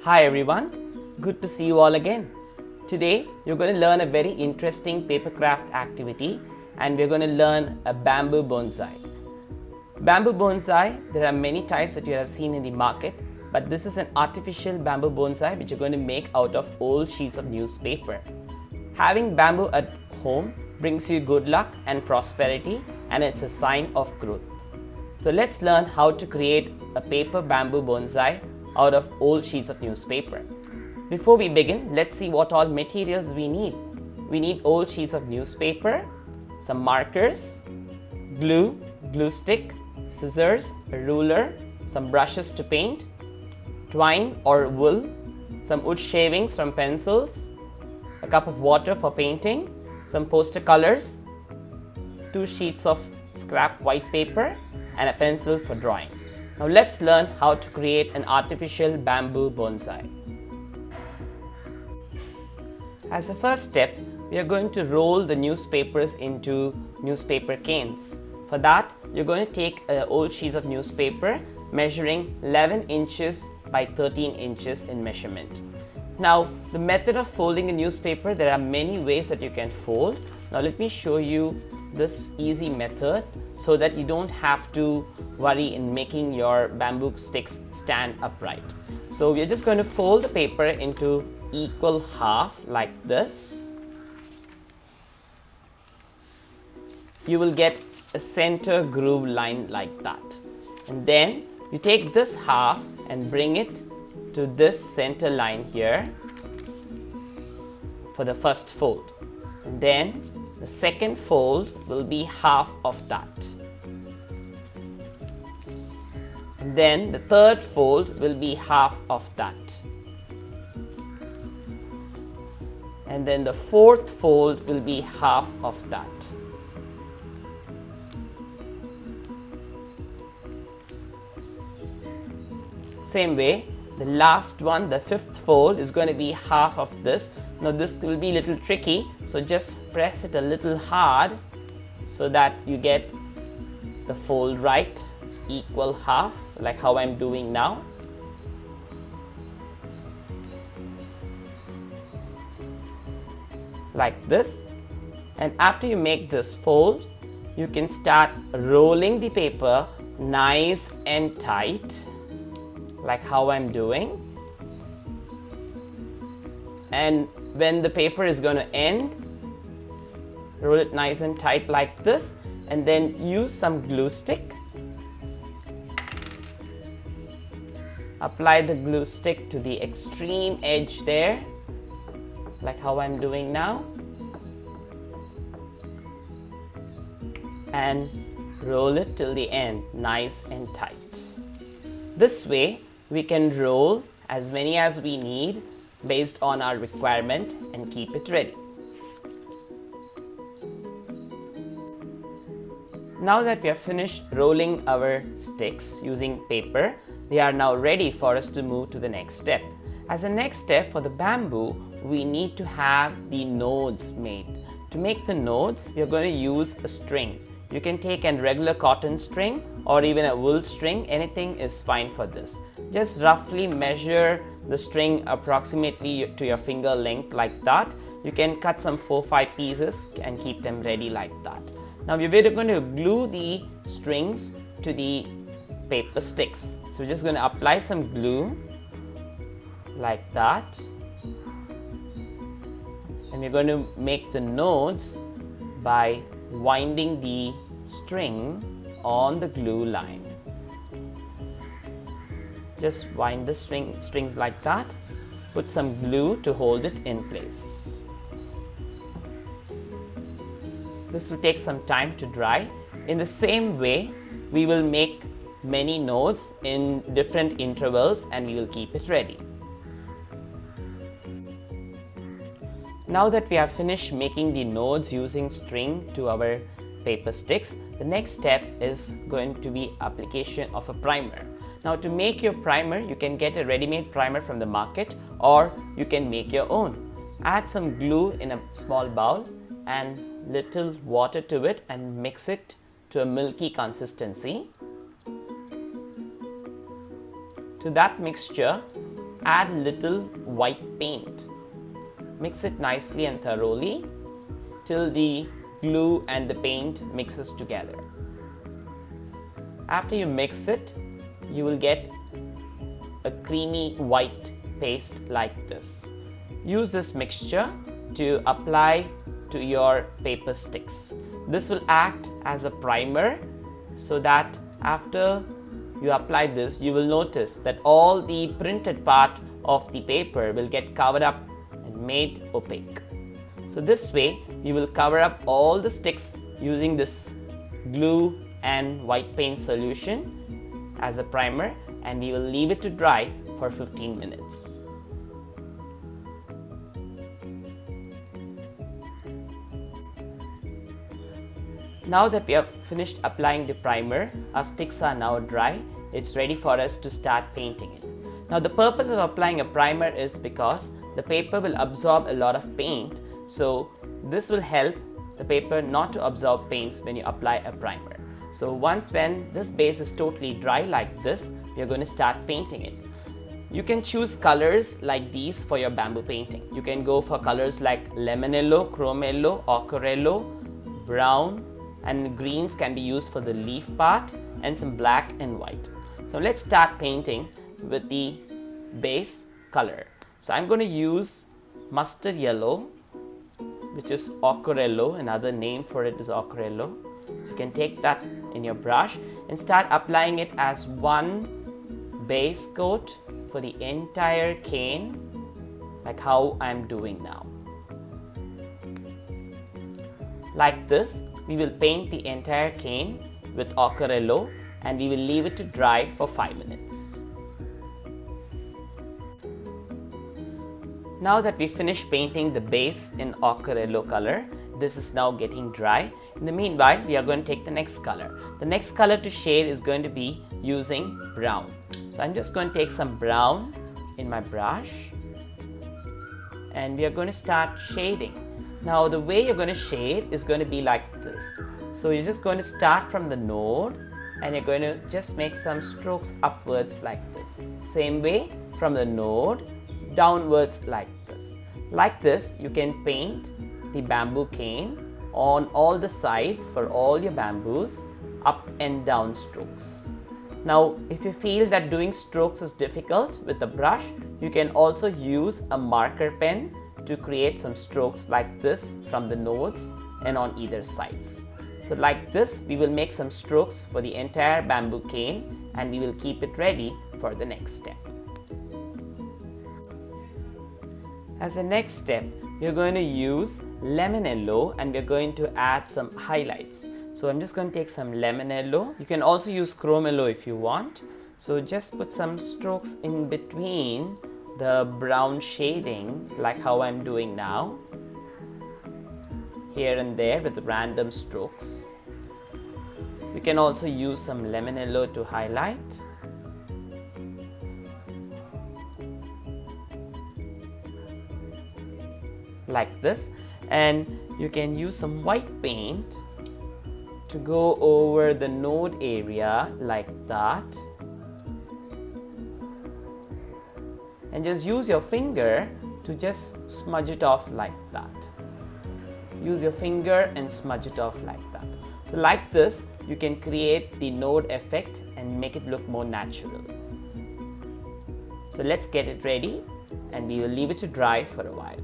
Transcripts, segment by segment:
Hi everyone, good to see you all again. Today you're going to learn a very interesting paper craft activity and we're going to learn a bamboo bonsai. Bamboo bonsai, there are many types that you have seen in the market, but this is an artificial bamboo bonsai which you're going to make out of old sheets of newspaper. Having bamboo at home brings you good luck and prosperity, and it's a sign of growth. So let's learn how to create a paper bamboo bonsai out of old sheets of newspaper. Before we begin, let's see what all materials we need. We need old sheets of newspaper, some markers, glue, glue stick, scissors, a ruler, some brushes to paint, twine or wool, some wood shavings from pencils, a cup of water for painting, some poster colors, 2 sheets of scrap white paper, and a pencil for drawing. Now let's learn how to create an artificial bamboo bonsai. As a first step, we are going to roll the newspapers into newspaper canes. For that, you're going to take an old sheet of newspaper measuring 11 inches by 13 inches in measurement. Now, the method of folding the newspaper, there are many ways that you can fold. Now let me show you this easy method so that you don't have to worry in making your bamboo sticks stand upright. So we're just going to fold the paper into equal half like this. You will get a center groove line like that. And then you take this half and bring it to this center line here for the first fold. And then the second fold will be half of that. And then the third fold will be half of that. And then the fourth fold will be half of that. Same way, the last one, the fifth fold, is going to be half of this. Now this will be a little tricky, so just press it a little hard so that you get the fold right, equal half, like how I'm doing now. Like this. And after you make this fold, you can start rolling the paper nice and tight, like how I'm doing. And when the paper is going to end, roll it nice and tight like this, and then use some glue stick. Apply the glue stick to the extreme edge there, like how I'm doing now. And roll it till the end, nice and tight. This way, we can roll as many as we need based on our requirement and keep it ready. Now that we have finished rolling our sticks using paper, they are now ready for us to move to the next step. As a next step for the bamboo, we need to have the nodes made. To make the nodes, we are going to use a string. You can take a regular cotton string or even a wool string, anything is fine for this. Just roughly measure the string approximately to your finger length like that. You can cut some 4-5 pieces and keep them ready like that. Now we're going to glue the strings to the paper sticks. So we're just going to apply some glue like that. And we're going to make the nodes by winding the string on the glue line. Just wind the strings like that. Put some glue to hold it in place. This will take some time to dry. In the same way, we will make many nodes in different intervals and we will keep it ready. Now that we have finished making the nodes using string to our paper sticks, the next step is going to be application of a primer. Now to make your primer, you can get a ready-made primer from the market or you can make your own. Add some glue in a small bowl and little water to it and mix it to a milky consistency. To that mixture, add little white paint. Mix it nicely and thoroughly till the glue and the paint mixes together. After you mix it, you will get a creamy white paste like this. Use this mixture to apply to your paper sticks. This will act as a primer so that after you apply this, you will notice that all the printed part of the paper will get covered up and made opaque. So this way you will cover up all the sticks using this glue and white paint solution as a primer, and we will leave it to dry for 15 minutes. Now that we have finished applying the primer, our sticks are now dry. It's ready for us to start painting it. Now the purpose of applying a primer is because the paper will absorb a lot of paint, so this will help the paper not to absorb paints when you apply a primer. So when this base is totally dry like this, we are going to start painting it. You can choose colors like these for your bamboo painting. You can go for colors like lemon yellow, chrome yellow, ochre yellow, brown, and greens can be used for the leaf part, and some black and white. So let's start painting with the base color. So I'm going to use mustard yellow, which is ochre yellow. Another name for it is ochre yellow. So you can take that in your brush and start applying it as one base coat for the entire cane, like how I'm doing now. Like this, we will paint the entire cane with ochre yellow and we will leave it to dry for 5 minutes. Now that we finished painting the base in ochre yellow color, this is now getting dry. In the meanwhile, we are going to take the next color. The next color to shade is going to be using brown. So I'm just going to take some brown in my brush and we are going to start shading. Now the way you're going to shade is going to be like this. So you're just going to start from the node and you're going to just make some strokes upwards like this. Same way from the node downwards like this. Like this, you can paint the bamboo cane on all the sides for all your bamboos, up and down strokes. Now if you feel that doing strokes is difficult with the brush, you can also use a marker pen to create some strokes like this from the nodes and on either sides. So like this, we will make some strokes for the entire bamboo cane and we will keep it ready for the next step. As a next step, we are going to use lemon yellow and we are going to add some highlights. So I'm just going to take some lemon yellow. You can also use chrome yellow if you want. So just put some strokes in between the brown shading like how I'm doing now, here and there with random strokes. You can also use some lemon yellow to highlight. Like this, and you can use some white paint to go over the node area like that. And just use your finger to just smudge it off like that. Use your finger and smudge it off like that. So like this, you can create the node effect and make it look more natural. So let's get it ready and we will leave it to dry for a while.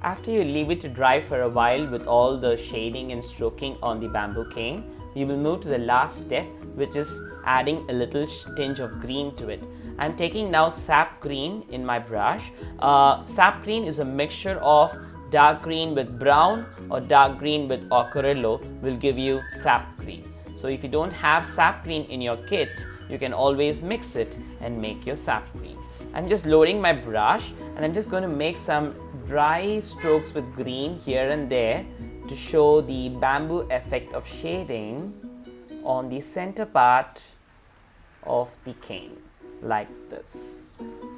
After you leave it to dry for a while with all the shading and stroking on the bamboo cane, we will move to the last step, which is adding a little tinge of green to it. I'm taking now sap green in my brush. Sap green is a mixture of dark green with brown or dark green with ochre yellow will give you sap green. So if you don't have sap green in your kit, you can always mix it and make your sap green. I'm just loading my brush and I'm just going to make some dry strokes with green here and there to show the bamboo effect of shading on the center part of the cane like this.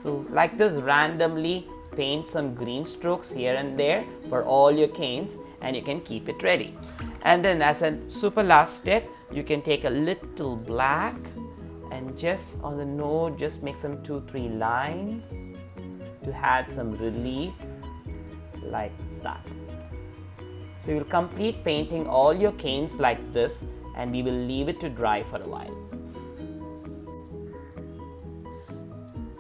So like this, randomly paint some green strokes here and there for all your canes and you can keep it ready. And then as a super last step, you can take a little black and just on the node, just make some 2-3 lines to add some relief like that. So you'll complete painting all your canes like this, and we will leave it to dry for a while.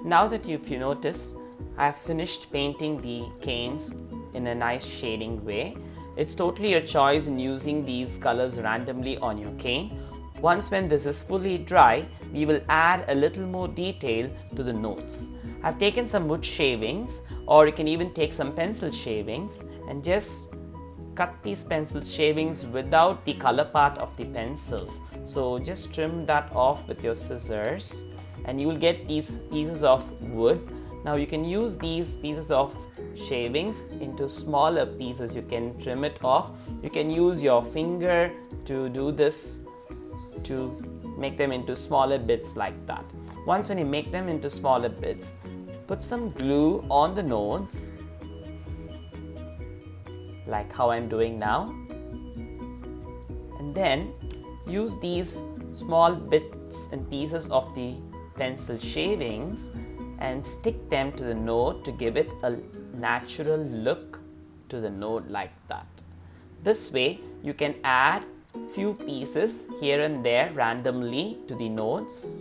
Now that if you notice, I've finished painting the canes in a nice shading way. It's totally your choice in using these colors randomly on your cane. Once when this is fully dry, we will add a little more detail to the notes. I've taken some wood shavings, or you can even take some pencil shavings and just cut these pencil shavings without the color part of the pencils. So just trim that off with your scissors and you will get these pieces of wood. Now you can use these pieces of shavings into smaller pieces. You can trim it off. You can use your finger to do this, to make them into smaller bits like that. Once when you make them into smaller bits, put some glue on the nodes like how I'm doing now, and then use these small bits and pieces of the pencil shavings and stick them to the node to give it a natural look to the node like that. This way you can add few pieces here and there randomly to the nodes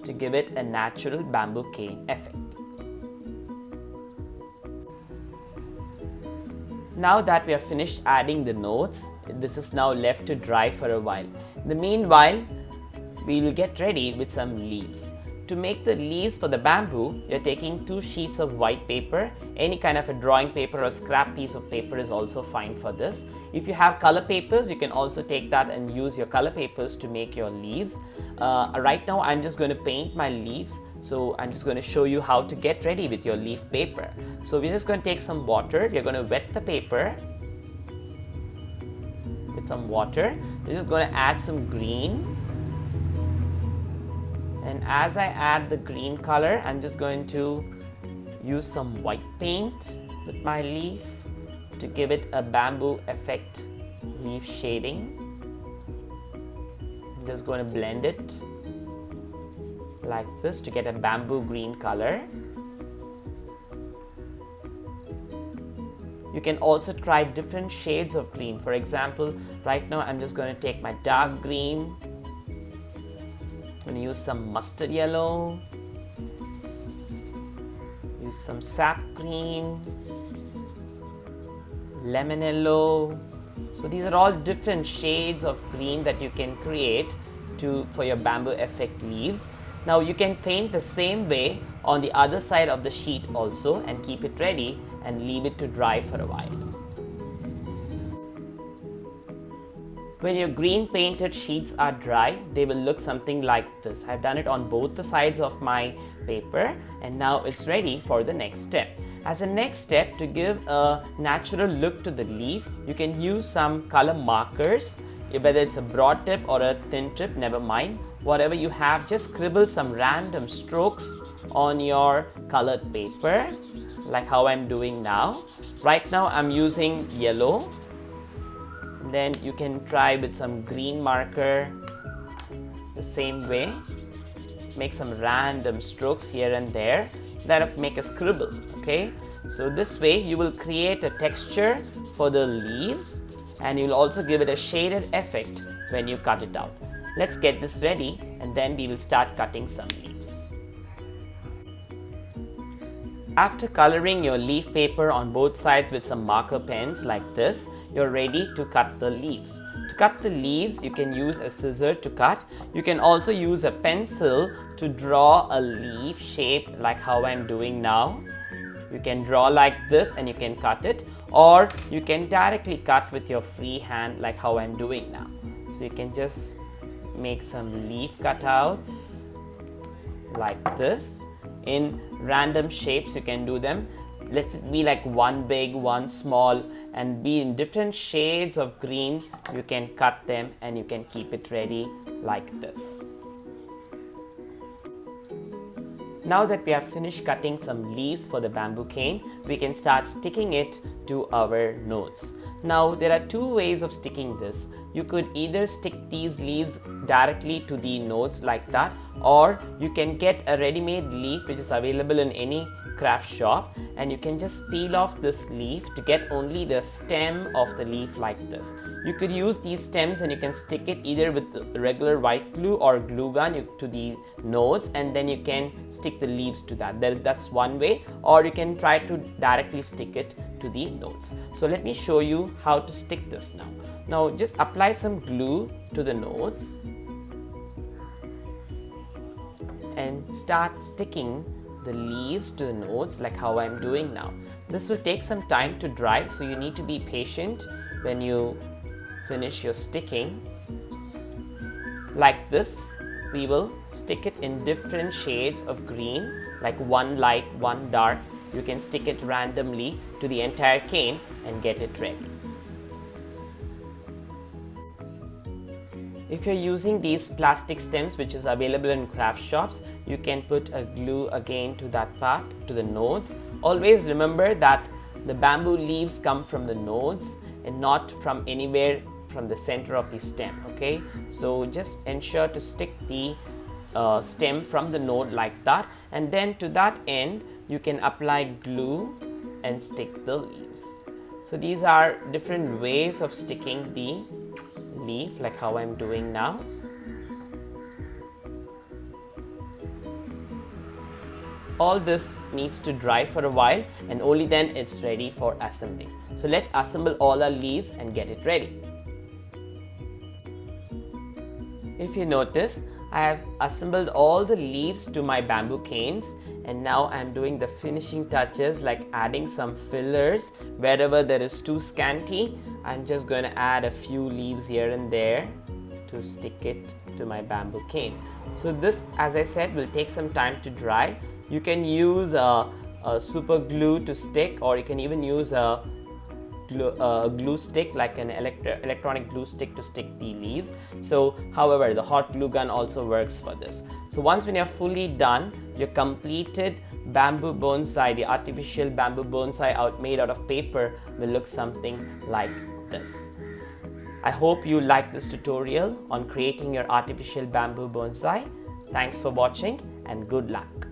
to give it a natural bamboo cane effect. Now that we have finished adding the nodes, this is now left to dry for a while. In the meanwhile, we will get ready with some leaves. To make the leaves for the bamboo, you're taking 2 sheets of white paper. Any kind of a drawing paper or scrap piece of paper is also fine for this. If you have color papers, you can also take that and use your color papers to make your leaves. Right now, I'm just going to paint my leaves. So I'm just going to show you how to get ready with your leaf paper. So we're just going to take some water. We're going to wet the paper with some water. We're just going to add some green. And as I add the green color, I'm just going to use some white paint with my leaf to give it a bamboo effect leaf shading. I'm just going to blend it like this to get a bamboo green color. You can also try different shades of green. For example, right now I'm just going to take my dark green. I'm going to use some mustard yellow, use some sap green, lemon yellow. So these are all different shades of green that you can create for your bamboo effect leaves. Now you can paint the same way on the other side of the sheet also and keep it ready and leave it to dry for a while. When your green painted sheets are dry, they will look something like this. I've done it on both the sides of my paper and now it's ready for the next step. As a next step, to give a natural look to the leaf, you can use some color markers, whether it's a broad tip or a thin tip, never mind. Whatever you have, just scribble some random strokes on your colored paper, like how I'm doing now. Right now I'm using yellow. Then you can try with some green marker the same way. Make some random strokes here and there that make a scribble, okay? So this way you will create a texture for the leaves and you will also give it a shaded effect when you cut it out. Let's get this ready and then we will start cutting some leaves. After coloring your leaf paper on both sides with some marker pens like this, you're ready to cut the leaves. To cut the leaves, you can use a scissor to cut. You can also use a pencil to draw a leaf shape like how I'm doing now. You can draw like this and you can cut it, or you can directly cut with your free hand like how I'm doing now. So you can just make some leaf cutouts like this. In random shapes you can do them. Let it be like one big, one small, and be in different shades of green. You can cut them and you can keep it ready like this. Now that we have finished cutting some leaves for the bamboo cane, we can start sticking it to our nodes. Now there are two ways of sticking this. You could either stick these leaves directly to the nodes like that, or you can get a ready-made leaf which is available in any craft shop, and you can just peel off this leaf to get only the stem of the leaf like this. You could use these stems and you can stick it either with regular white glue or glue gun to the nodes, and then you can stick the leaves to that. That's one way, or you can try to directly stick it to the nodes. So let me show you how to stick this now. Now just apply some glue to the nodes and start sticking the leaves to the nodes like how I'm doing now. This will take some time to dry, so you need to be patient when you finish your sticking. Like this, we will stick it in different shades of green, like one light, one dark. You can stick it randomly to the entire cane and get it ready. If you're using these plastic stems which is available in craft shops, you can put a glue again to that part, to the nodes. Always remember that the bamboo leaves come from the nodes and not from anywhere from the center of the stem, okay? So just ensure to stick the stem from the node like that, and then to that end you can apply glue and stick the leaves. So these are different ways of sticking the leaf like how I'm doing now. All this needs to dry for a while, and only then it's ready for assembling. So let's assemble all our leaves and get it ready. If you notice, I have assembled all the leaves to my bamboo canes, and now I'm doing the finishing touches like adding some fillers wherever there is too scanty. I'm just going to add a few leaves here and there to stick it to my bamboo cane. So this, as I said, will take some time to dry. You can use a super glue to stick, or you can even use a glue stick like an electronic glue stick to stick the leaves. So however, the hot glue gun also works for this. So once when you're fully done, your completed bamboo bonsai, the artificial bamboo bonsai made out of paper, will look something like this. I hope you liked this tutorial on creating your artificial bamboo bonsai. Thanks for watching and good luck.